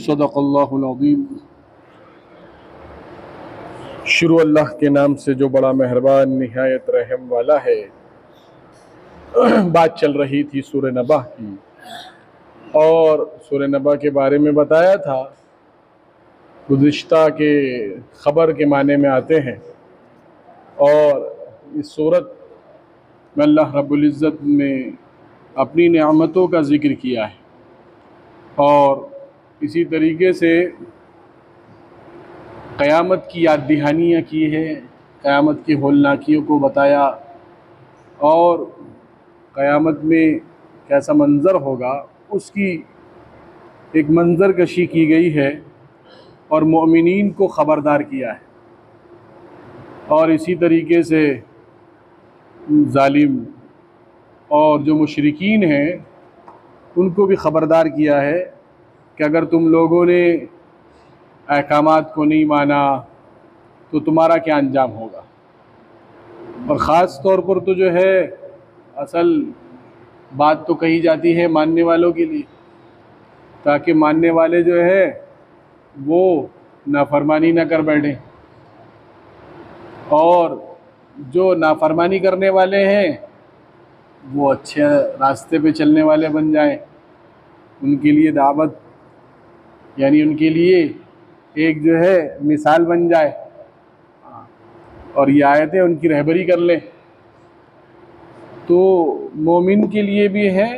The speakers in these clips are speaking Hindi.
सदक़ल्लाहुल अज़ीम। शुरू अल्लाह के नाम से जो बड़ा मेहरबान निहायत रहम वाला है। बात चल रही थी सूरह नबा की और सूरह नबा के बारे में बताया था। गुज़िश्ता के ख़बर के माने में आते हैं और इस सूरत में अल्लाह रब्बुल इज़्ज़त ने अपनी नेमतों का ज़िक्र किया है और इसी तरीके से क़यामत की याद दहानियाँ की है, क़यामत की होलनाकियों को बताया और क़यामत में कैसा मंज़र होगा उसकी एक मंज़र कशी की गई है और मोमिनीन को ख़बरदार किया है। और इसी तरीके से जालिम और जो मुशरिकीन हैं उनको भी ख़बरदार किया है कि अगर तुम लोगों ने अहकामात को नहीं माना तो तुम्हारा क्या अंजाम होगा। और ख़ास तौर पर तो जो है असल बात तो कही जाती है मानने वालों के लिए, ताकि मानने वाले जो है वो नाफरमानी ना कर बैठें और जो नाफरमानी करने वाले हैं वो अच्छे रास्ते पे चलने वाले बन जाएं। उनके लिए दावत यानी उनके लिए एक जो है मिसाल बन जाए और ये आयतें उनकी रहबरी कर लें। तो मोमिन के लिए भी है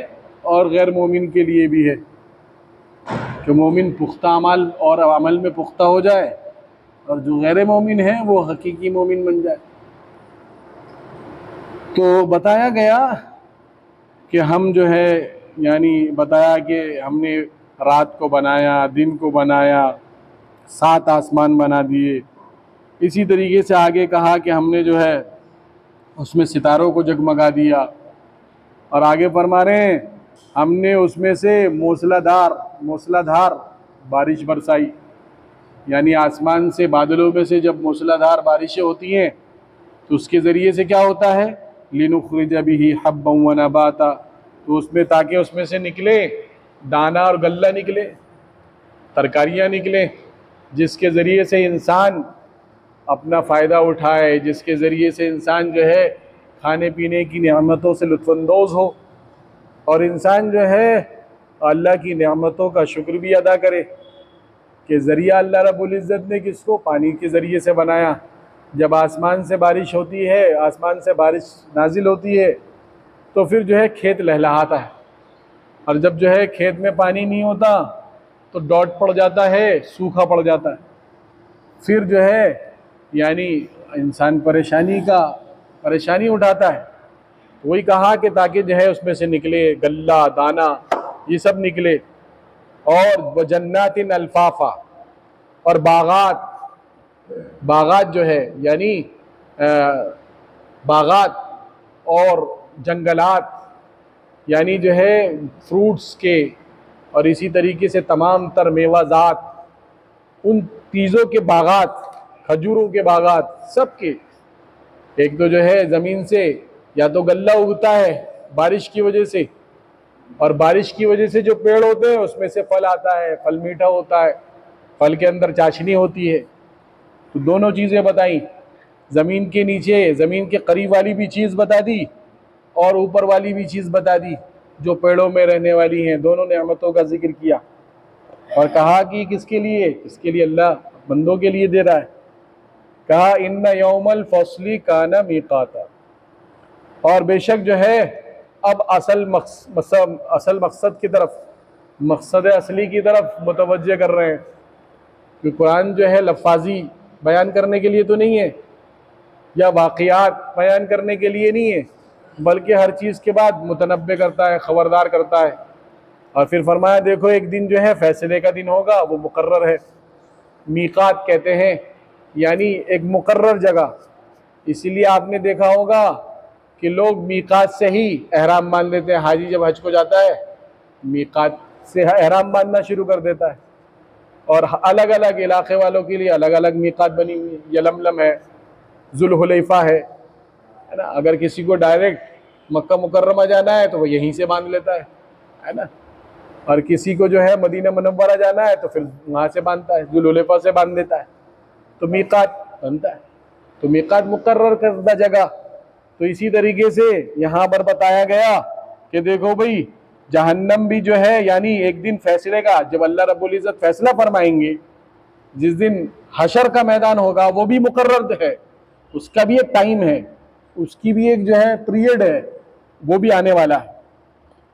और गैर मोमिन के लिए भी है कि मोमिन पुख्ता अमल और अमल में पुख्ता हो जाए और जो गैर मोमिन है वो हकीकी मोमिन बन जाए। तो बताया गया कि हम जो है यानी बताया कि हमने रात को बनाया, दिन को बनाया, 7 आसमान बना दिए। इसी तरीके से आगे कहा कि हमने जो है उसमें सितारों को जगमगा दिया और आगे फरमा रहे हैं हमने उसमें से मूसलाधार बारिश बरसाई। यानी आसमान से बादलों में से जब मूसलाधार बारिशें होती हैं तो उसके ज़रिए से क्या होता है, लिनुख़्रिज बिही हब्बन व नबाता, तो उसमें ताकि उसमें से निकले दाना और गल्ला निकले, तरकारियाँ निकले, जिसके ज़रिए से इंसान अपना फ़ायदा उठाए, जिसके ज़रिए से इंसान जो है खाने पीने की नेमतों से लुत्फ़अंदोज़ हो और इंसान जो है अल्लाह की नेमतों का शुक्र भी अदा करे कि ज़रिया अल्लाह रब्बुल इज़्ज़त ने किसको पानी के ज़रिए से बनाया। जब आसमान से बारिश होती है, आसमान से बारिश नाजिल होती है तो फिर जो है खेत लहलहाता है और जब जो है खेत में पानी नहीं होता तो डॉट पड़ जाता है, सूखा पड़ जाता है। फिर जो है यानी इंसान परेशानी उठाता है। तो वही कहा कि ताकि जो है उसमें से निकले गल्ला दाना ये सब निकले और वजन्नातिन अल्फाफा और बागात जो है यानी बागात और जंगलात यानी जो है फ्रूट्स के और इसी तरीके से तमाम तर मेवाजात, उन चीज़ों के बागात, खजूरों के बागात, सबके, एक तो जो है ज़मीन से या तो गल्ला उगता है बारिश की वजह से, और बारिश की वजह से जो पेड़ होते हैं उसमें से फल आता है, फल मीठा होता है, फल के अंदर चाशनी होती है। तो दोनों चीज़ें बताई, ज़मीन के नीचे, ज़मीन के करीब वाली भी चीज़ बता दी और ऊपर वाली भी चीज़ बता दी जो पेड़ों में रहने वाली हैं। दोनों नेमतों का जिक्र किया और कहा कि किसके लिए, किसके लिए? अल्लाह बंदों के लिए दे रहा है। कहा इन्ना यौमल फसली काना मीकाता, और बेशक जो है अब असल मकसद की तरफ, मकसद असली की तरफ मुतवज्जे कर रहे हैं। कि कुरान जो है लफाजी बयान करने के लिए तो नहीं है या वाक़ियात बयान करने के लिए नहीं है, बल्कि हर चीज़ के बाद मुतनब्बे करता है, ख़बरदार करता है। और फिर फरमाया देखो एक दिन जो है फ़ैसले का दिन होगा, वो मुकर्रर है। मीक़ात कहते हैं यानी एक मुकर्रर जगह। इसीलिए आपने देखा होगा कि लोग मीक़ात से ही एहराम बांध लेते हैं। हाजी जब हज को जाता है मीक़ात से एहराम बांधना शुरू कर देता है। और अलग अलग इलाके वालों के लिए अलग अलग मीक़ात बनी हुई है। यलमलम है, जुल्हुलैफ़ा है ना। अगर किसी को डायरेक्ट मक्का मुकर्रमा जाना है तो वो यहीं से बांध लेता है ना। और किसी को जो है मदीना मुनव्वरा जाना है तो फिर वहाँ से बांधता है, जुल्हुलैफ़ा से बांध देता है, तो मीक़ात बनता है। तो मीक़ात मुकर्रर करदा जगह। तो इसी तरीके से यहाँ पर बताया गया कि देखो भाई जहन्नम भी जो है यानी एक दिन फैसले का, जब अल्लाह रब्बुल इज़्ज़त फैसला फरमाएंगे, जिस दिन हशर का मैदान होगा वो भी मुकर्रर है, उसका भी एक टाइम है, उसकी भी एक जो है पीरियड है, वो भी आने वाला है।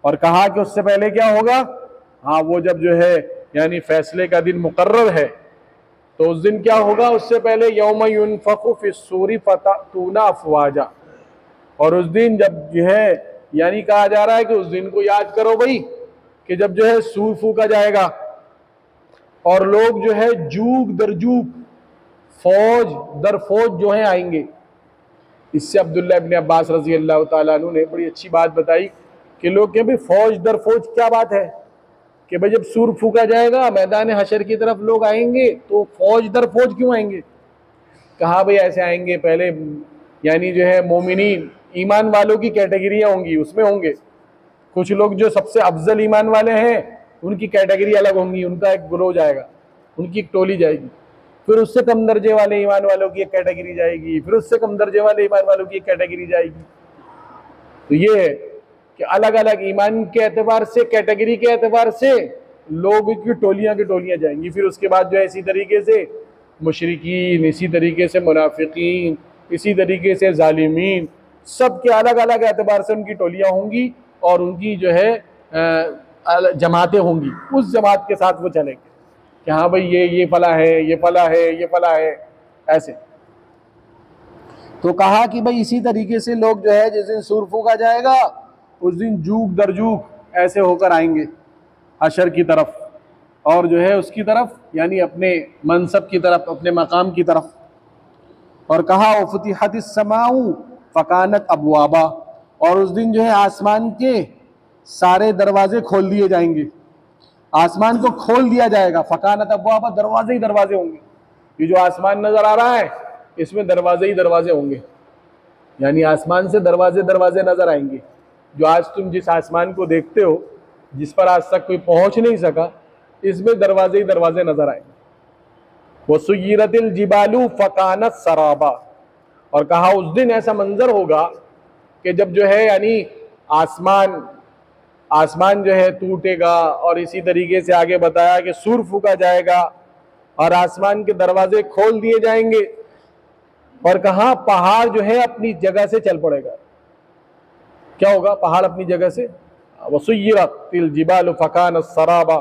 और कहा कि उससे पहले क्या होगा, हाँ वो जब जो है यानी फैसले का दिन मुकर्रर है तो उस दिन क्या होगा, उससे पहले यौम युनफ़ख़ु फ़िस्सूरी फ़तअतूना अफ़वाजा, और उस दिन जब जो है यानी कहा जा रहा है कि उस दिन को याद करो भाई कि जब जो है सूर फूका जाएगा और लोग जो है जूग दर जूग, फौज दर फौज जो है आएंगे। इससे अब्दुल्लाह इब्न अब्बास रज़ी अल्लाह ताला अन्हु ने बड़ी अच्छी बात बताई कि लोग कहें भाई फौज दर फौज क्या बात है, कि भाई जब सूर फूका जाएगा मैदान हशर की तरफ लोग आएंगे तो फौज दर फौज क्यों आएंगे? कहा भाई ऐसे आएंगे, पहले यानी जो है मोमिनीन ईमान वालों की कैटेगरियाँ होंगी, उसमें होंगे कुछ लोग जो सबसे अफजल ईमान वाले हैं, उनकी कैटेगरी अलग होंगी, उनका एक ग्रोह जाएगा, उनकी एक टोली जाएगी। फिर उससे कम दर्जे वाले ईमान वालों की एक कैटेगरी जाएगी, फिर उससे कम दर्जे वाले ईमान वालों की एक कैटेगरी जाएगी। तो ये है कि अलग अलग ईमान के एतबार से, कैटेगरी के एतबार से लोग की टोलियाँ की टोलियाँ जाएंगी। फिर उसके बाद जो है इसी तरीके से मुशरिकीन, इसी तरीके से मुनाफिकीन, इसी तरीके से जालिमीन, सब के अलग अलग एतबार से उनकी टोलियाँ होंगी और उनकी जो है जमातें होंगी। उस जमात के साथ वो चलेंगे कि हाँ भाई ये फला है, ये फला है, ये फला है, ऐसे। तो कहा कि भाई इसी तरीके से लोग जो है जिस दिन सूर फूका जाएगा उस दिन जूग दर जूग ऐसे होकर आएंगे हशर की तरफ, और जो है उसकी तरफ यानी अपने मनसब की तरफ, अपने मकाम की तरफ। और कहा वफ़ुतिहतिस समाउ फ़कानत अबवाबा, और उस दिन जो है आसमान के सारे दरवाजे खोल दिए जाएंगे, आसमान को खोल दिया जाएगा। फ़कानत अबवाबा, दरवाजे ही दरवाजे होंगे। ये जो आसमान नज़र आ रहा है इसमें दरवाजे ही दरवाजे होंगे, यानी आसमान से दरवाजे दरवाजे नज़र आएंगे। जो आज तुम जिस आसमान को देखते हो, जिस पर आज तक कोई पहुँच नहीं सका, इसमें दरवाजे ही दरवाजे नज़र आएंगे। वसुय्यिरतिल जिबालु फ़कानत सराबा, और कहा उस दिन ऐसा मंजर होगा कि जब जो है यानी आसमान जो है टूटेगा, और इसी तरीके से आगे बताया कि सूर फूका जाएगा और आसमान के दरवाजे खोल दिए जाएंगे, और कहा पहाड़ जो है अपनी जगह से चल पड़ेगा। क्या होगा? पहाड़ अपनी जगह से, वसुय्यिरतिल जिबालु फ़कानत सराबा,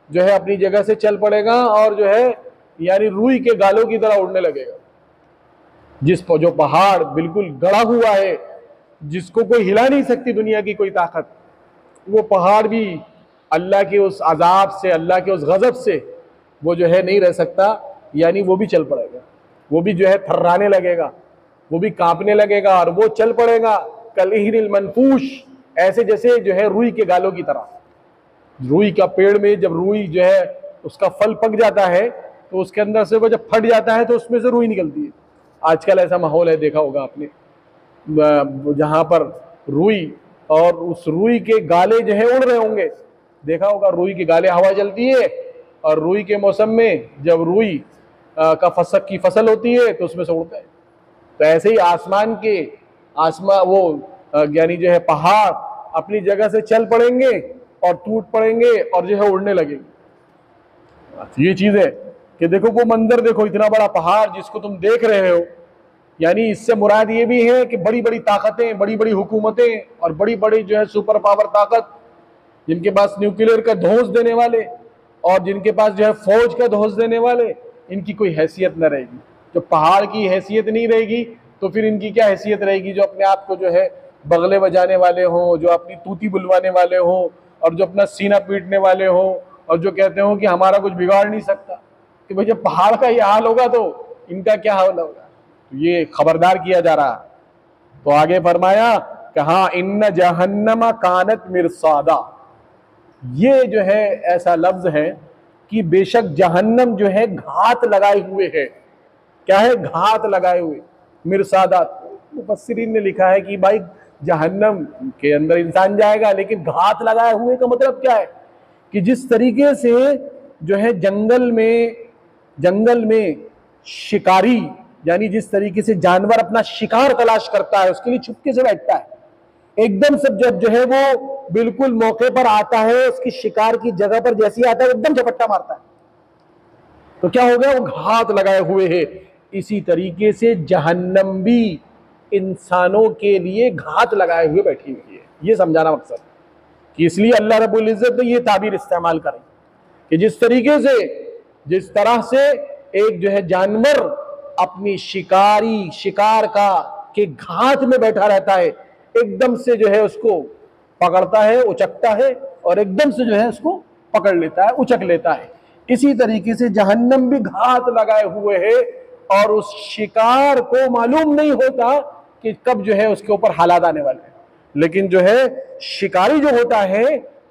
जो है अपनी जगह से चल पड़ेगा और जो है यानी रूई के गालों की तरह उड़ने लगेगा। जो पहाड़ बिल्कुल गड़ा हुआ है, जिसको कोई हिला नहीं सकती दुनिया की कोई ताकत, वो पहाड़ भी अल्लाह के उस अजाब से, अल्लाह के उस गज़ब से वो जो है नहीं रह सकता, यानी वो भी चल पड़ेगा, वो भी जो है थर्राने लगेगा, वो भी कांपने लगेगा, और वो चल पड़ेगा कलइहनिल मनफूश, ऐसे जैसे जो है रूई के गालों की तरह। रूई का पेड़ में जब रूई जो है उसका फल पक जाता है तो उसके अंदर से वो जब फट जाता है तो उसमें से रूई निकलती है। आजकल ऐसा माहौल है, देखा होगा आपने, जहां पर रुई और उस रुई के गाले जो है उड़ रहे होंगे, देखा होगा, रुई के गाले, हवा चलती है और रुई के मौसम में जब रुई का फसल होती है तो उसमें से उड़ते हैं। तो ऐसे ही आसमान वो यानी जो है पहाड़ अपनी जगह से चल पड़ेंगे और टूट पड़ेंगे और जो है उड़ने लगेंगे। ये चीज है कि देखो वो मंजर देखो, इतना बड़ा पहाड़ जिसको तुम देख रहे हो, यानी इससे मुराद ये भी है कि बड़ी बड़ी ताकतें, बड़ी बड़ी हुकूमतें और बड़ी बड़ी जो है सुपर पावर ताकत, जिनके पास न्यूक्लियर का धौंस देने वाले और जिनके पास जो है फौज का धौंस देने वाले, इनकी कोई हैसियत न रहेगी। जो पहाड़ की हैसियत नहीं रहेगी तो फिर इनकी क्या हैसियत रहेगी, जो अपने आप को जो है बगले बजाने वाले हों, जो अपनी तूती बुलवाने वाले हों और जो अपना सीना पीटने वाले हों और जो कहते हो कि हमारा कुछ बिगाड़ नहीं सकता। कि भाई जब पहाड़ का ये हाल होगा तो इनका क्या हाल होगा। तो ये खबरदार किया जा रहा है। तो आगे फरमाया कि हाँ, इन्न जहन्नमा कानत मिरसादा, ये जो है ऐसा लफ्ज है कि बेशक जहन्नम जो है घात लगाए हुए है। क्या है? घात लगाए हुए, मिरसादा। मुफस्सिरीन ने लिखा है कि भाई जहन्नम के अंदर इंसान जाएगा, लेकिन घात लगाए हुए का मतलब क्या है कि जिस तरीके से जो है जंगल में शिकारी, यानी जिस तरीके से जानवर अपना शिकार तलाश करता है उसके लिए छुपके से बैठता है, एकदम से जब जो है वो बिल्कुल मौके पर आता है, उसकी शिकार की जगह पर जैसे ही आता है एकदम झपट्टा मारता है, तो क्या हो गया? वो घात लगाए हुए है। इसी तरीके से जहन्नम भी इंसानों के लिए घात लगाए हुए बैठी हुई है। ये समझाना मकसद कि इसलिए अल्लाह रब्बुल इज्जत ने ये ताबीर इस्तेमाल करी कि जिस तरह से एक जो है जानवर अपनी शिकार के घात में बैठा रहता है, एकदम से जो है उसको पकड़ता है, उचकता है और एकदम से जो है उसको पकड़ लेता है, उचक लेता है। इसी तरीके से जहन्नम भी घात लगाए हुए है और उस शिकार को मालूम नहीं होता कि कब जो है उसके ऊपर हालात आने वाले हैं, लेकिन जो है शिकारी जो होता है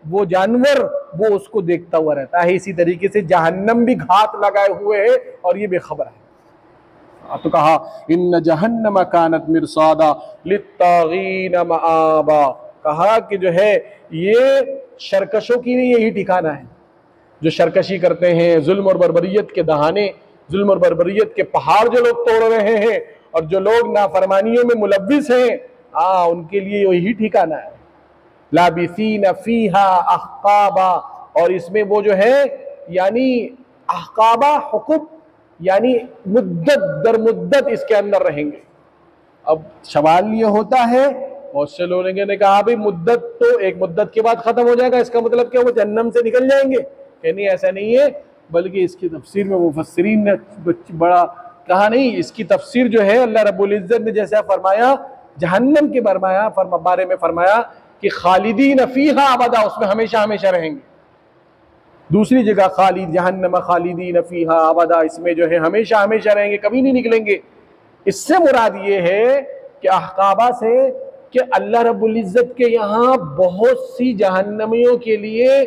वो जानवर, वो उसको देखता हुआ रहता है। इसी तरीके से जहन्नम भी घात लगाए हुए है और ये बेखबर है। तो कहा इन्न जहन्नम कानत मिरसादा लित्तागीन मआबा, कहा कि जो है ये शरकशों की लिए यही ठिकाना है, जो शरकशी करते हैं, जुल्म और बर्बरियत के दहाने, जुल्म और बर्बरियत के पहाड़ जो लोग तोड़ रहे हैं और जो लोग नाफरमानियों में मुलव्विस हैं, उनके लिए यही ठिकाना है। लाबिसीन फीहा अहकाबा, और इसमें वो जो है यानी अहकाबा हुकुम यानी मुद्दत दर मुद्दत इसके अंदर रहेंगे। अब सवाल ये होता है, बहुत से लोगों ने कहा भाई मुद्दत तो एक मुद्दत के बाद खत्म हो जाएगा, इसका मतलब क्या वो जहन्नम से निकल जाएंगे? नहीं, ऐसा नहीं है, बल्कि इसकी तफसीर में मुफस्सिरीन ने बड़ा कहा नहीं, इसकी तफसीर जो है अल्लाह रब्बुल इज्जत ने जैसा फरमाया जहन्नम के बारे में फरमाया कि खालिदीन फीहा अबदा, उसमें हमेशा हमेशा रहेंगे। दूसरी जगह खालिद जहन्नम खालिदीन फीहा अबदा, इसमें जो है हमेशा हमेशा रहेंगे, कभी नहीं निकलेंगे। इससे मुराद ये है कि अहकाबा से कि अल्लाह रब्बुल इज्जत के यहाँ बहुत सी जहन्नमियों के लिए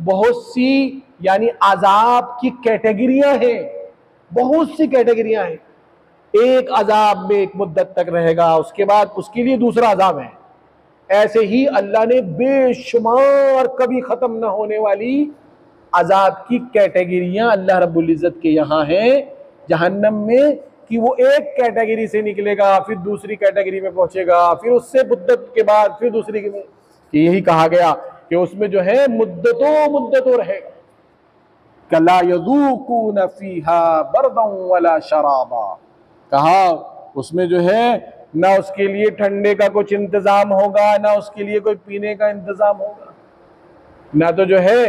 बहुत सी यानी अजाब की कैटेगरियां हैं, बहुत सी कैटेगरियां हैं। एक अजाब में एक मुद्दत तक रहेगा, उसके बाद उसके लिए दूसरा अजाब है। ऐसे ही अल्लाह ने बेशुमार कभी खत्म ना होने वाली अजाब की कैटेगरियां अल्लाह रब्बुल इज्जत के यहाँ हैं जहन्नम में, कि वो एक कैटेगरी से निकलेगा फिर दूसरी कैटेगरी में पहुंचेगा, फिर उससे मुद्दत के बाद फिर दूसरी में। यही कहा गया कि उसमें जो है मुद्दतों रहेगा। कला यज़ूक़ून फ़ीहा बरदन वला शराबा, कहा उसमें जो है ना उसके लिए ठंडे का कुछ इंतजाम होगा, ना उसके लिए कोई पीने का इंतजाम होगा, ना तो जो है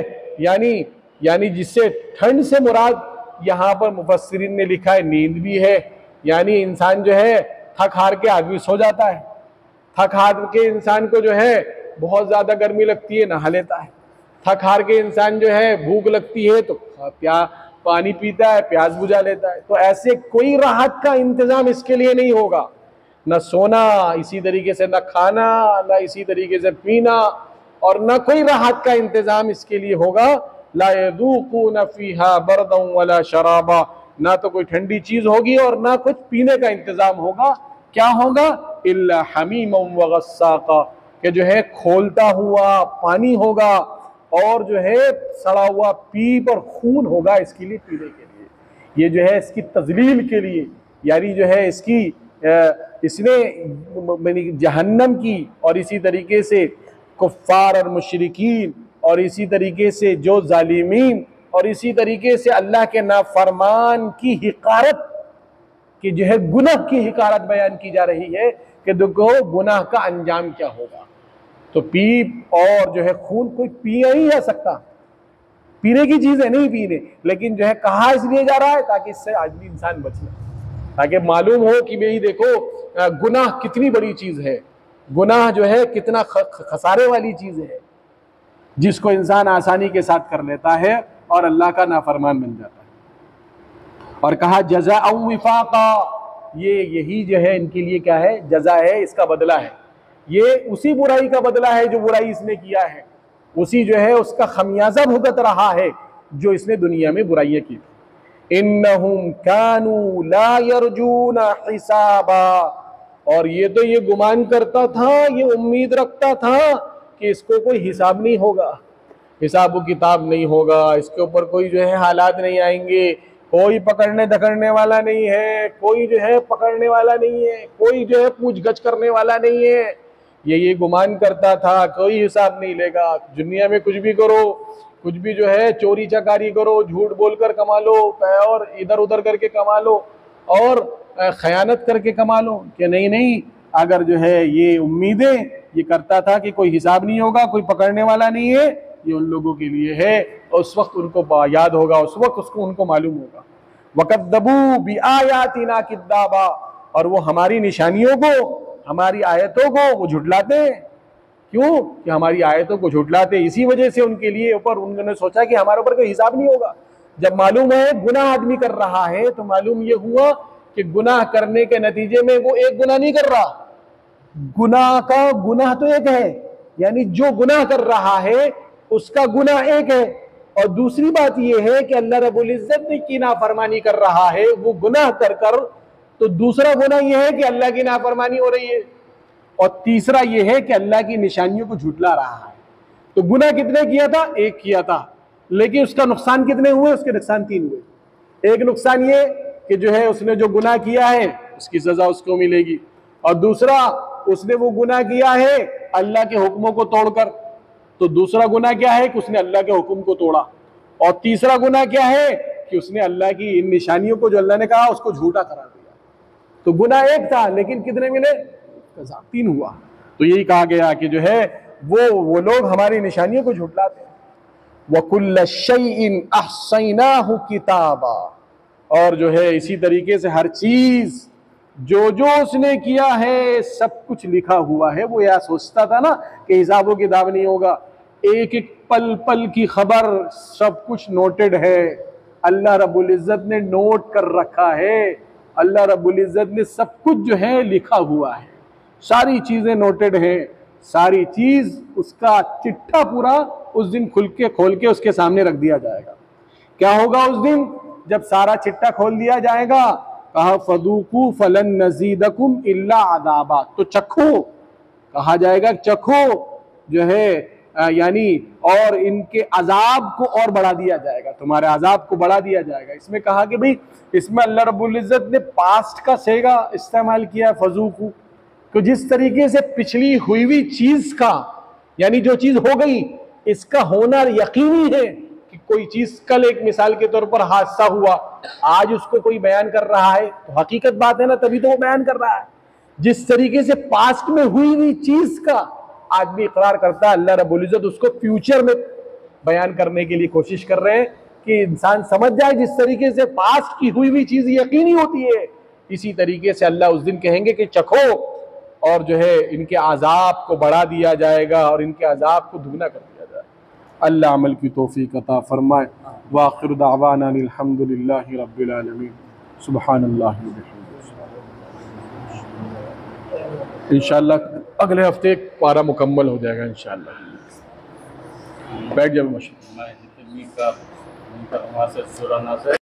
यानी जिससे ठंड से मुराद यहाँ पर मुफस्सिरीन ने लिखा है नींद भी है, यानी इंसान जो है थक हार के आदमी सो जाता है, थक हार के इंसान को जो है बहुत ज्यादा गर्मी लगती है, नहा लेता है, थक हार के इंसान जो है भूख लगती है तो पानी पीता है, प्यास बुझा लेता है। तो ऐसे कोई राहत का इंतजाम इसके लिए नहीं होगा, न सोना, इसी तरीके से न खाना, न इसी तरीके से पीना, और ना कोई राहत का इंतजाम इसके लिए होगा। ला यदूक़ून फ़ीहा बरदन वला शराबा, ना तो कोई ठंडी चीज होगी और ना कुछ पीने का इंतजाम होगा। क्या होगा? इल्ला हमीमम व गस्साक़ा, कि जो है खोलता हुआ पानी होगा और जो है सड़ा हुआ पीप और खून होगा इसके लिए पीने के लिए। ये जो है इसकी तजलील के लिए, यानी जो है इसकी इसने जहन्नम की और इसी तरीके से कुफ्फार और मुशरिकीन और इसी तरीके से जो जालिमीन और इसी तरीके से अल्लाह के नाफरमान की हिकारत कि जो है गुनाह की हिकारत बयान की जा रही है कि देखो गुनाह का अंजाम क्या होगा। तो पीप और जो है खून कोई पी नहीं जा सकता, पीने की चीज है, नहीं पीने, लेकिन जो है कहा इसलिए जा रहा है ताकि इससे आदमी इंसान बच जाए, ताकि मालूम हो कि भाई देखो गुनाह कितनी बड़ी चीज है, गुनाह जो है कितना खसारे वाली चीज है, जिसको इंसान आसानी के साथ कर लेता है और अल्लाह का नाफरमान बन जाता है। और कहा जज़ा विफाका, ये यही जो है इनके लिए क्या है? जज़ा है, इसका बदला है। ये उसी बुराई का बदला है जो बुराई इसने किया है, उसी जो है उसका खमियाजा भुगत रहा है जो इसने दुनिया में बुराइयां की। इन्नहुम कानू ला यरजूना हिसाबा, और ये तो ये गुमान करता था, ये उम्मीद रखता था कि इसको कोई हिसाब नहीं होगा, हिसाब व किताब नहीं होगा, इसके ऊपर कोई जो है हालात नहीं आएंगे, कोई पकड़ने धकड़ने वाला नहीं है, कोई जो है पकड़ने वाला नहीं है, कोई जो है पूछगछ करने वाला नहीं है। ये गुमान करता था कोई हिसाब नहीं लेगा, दुनिया में कुछ भी करो, कुछ भी जो है चोरी चकारी करो, झूठ बोलकर कमा लो और इधर उधर करके कमा लो और खयानत करके कमा लो, कि नहीं नहीं, अगर जो है ये उम्मीदें ये करता था कि कोई हिसाब नहीं होगा, कोई पकड़ने वाला नहीं है, ये उन लोगों के लिए है। और उस वक्त उनको याद होगा, उस वक्त उसको उनको मालूम होगा। वकद्दबू बिआयातिना किद्दाबा, और वो हमारी निशानियों को, हमारी आयतों को वो झुटलाते हैं। क्यों? कि हमारी आयतों को झुटलाते, इसी वजह से उनके लिए ऊपर उन्होंने सोचा कि हमारे ऊपर कोई हिसाब नहीं होगा। जब मालूम है गुनाह आदमी कर रहा है तो मालूम ये हुआ कि गुनाह करने के नतीजे में वो एक गुनाह नहीं कर रहा, गुनाह का गुनाह तो एक है, यानी जो गुनाह कर रहा है उसका गुनाह एक है, और दूसरी बात यह है कि अल्लाह रब्बुल इज्जत की नाफरमानी कर रहा है वो गुनाह कर कर, तो दूसरा गुनाह यह है कि अल्लाह की नाफरमानी हो रही है, और तीसरा यह है कि अल्लाह की निशानियों को झुटला रहा है। तो गुनाह कितने किया था? एक किया था, लेकिन उसका नुकसान कितने हुए? उसके नुकसान 3 हुए। एक नुकसान ये कि जो है उसने जो गुनाह किया है उसकी सजा उसको मिलेगी, और दूसरा उसने वो गुनाह किया है अल्लाह के हुक्मों को तोड़कर, तो दूसरा गुनाह क्या है कि उसने अल्लाह के हुक्म को तोड़ा, और तीसरा गुनाह क्या है कि उसने अल्लाह की इन निशानियों को जो अल्लाह ने कहा उसको झूठा करार दिया। तो गुनाह एक था लेकिन कितने मिले? 3 हुआ। तो यही कहा गया कि जो है वो लोग हमारी निशानियों को झुटलाते हैं। वकुल्ल शैइन अहसैनाहु किताबा, और जो है इसी तरीके से हर चीज जो उसने किया है सब कुछ लिखा हुआ है। वो यह सोचता था ना कि हिसाब किताब नहीं होगा, एक एक पल पल की खबर सब कुछ नोटेड है, अल्लाह रब्बुल इज्जत ने नोट कर रखा है, अल्लाह रब्बुल इज्जत ने सब कुछ जो है लिखा हुआ है, सारी चीजें नोटेड हैं, सारी चीज उसका चिट्ठा पूरा उस दिन खोल के उसके सामने रख दिया जाएगा। क्या होगा उस दिन जब सारा चिट्ठा खोल दिया जाएगा? कहा फदूकू फलन नजीदकुम इल्ला अदाबा, तो चखो, कहा जाएगा चखो जो है यानी, और इनके अजाब को और बढ़ा दिया जाएगा, तुम्हारे अजाब को बढ़ा दिया जाएगा। इसमें कहा कि भाई इसमें अल्लाह रब्बुल इज्जत ने पास्ट का सेगा इस्तेमाल किया फजूकू, तो जिस तरीके से पिछली हुई चीज का, यानी जो चीज हो गई इसका होना यकीनी है कि कोई चीज कल एक मिसाल के तौर पर हादसा हुआ, आज उसको कोई बयान कर रहा है तो हकीकत बात है ना, तभी तो वो बयान कर रहा है। जिस तरीके से पास्ट में हुई चीज का आदमी इकरार करता है, अल्लाह रब्बुल इज्जत उसको फ्यूचर में बयान करने के लिए कोशिश कर रहे हैं कि इंसान समझ जाए जिस तरीके से पास्ट की हुई चीज यकीनी होती है, इसी तरीके से अल्लाह उस दिन कहेंगे कि चखो, और जो है इनके अजाब को बढ़ा दिया जाएगा और इनके अजाब को दुगना कर दिया जाएगा। अल्लाह अमल की तौफीक अता फरमाए। व आखिर दावाना अनिल हम्दुलिल्लाहि रब्बिल आलमीन। सुब्हानल्लाहि व बिहम्दिही। इंशाअल्लाह अगले हफ्ते पारा मुकम्मल हो जाएगा इंशाअल्लाह। बैठ जाओ मशीन। मैं जितने मीट का वहाँ से सुराना से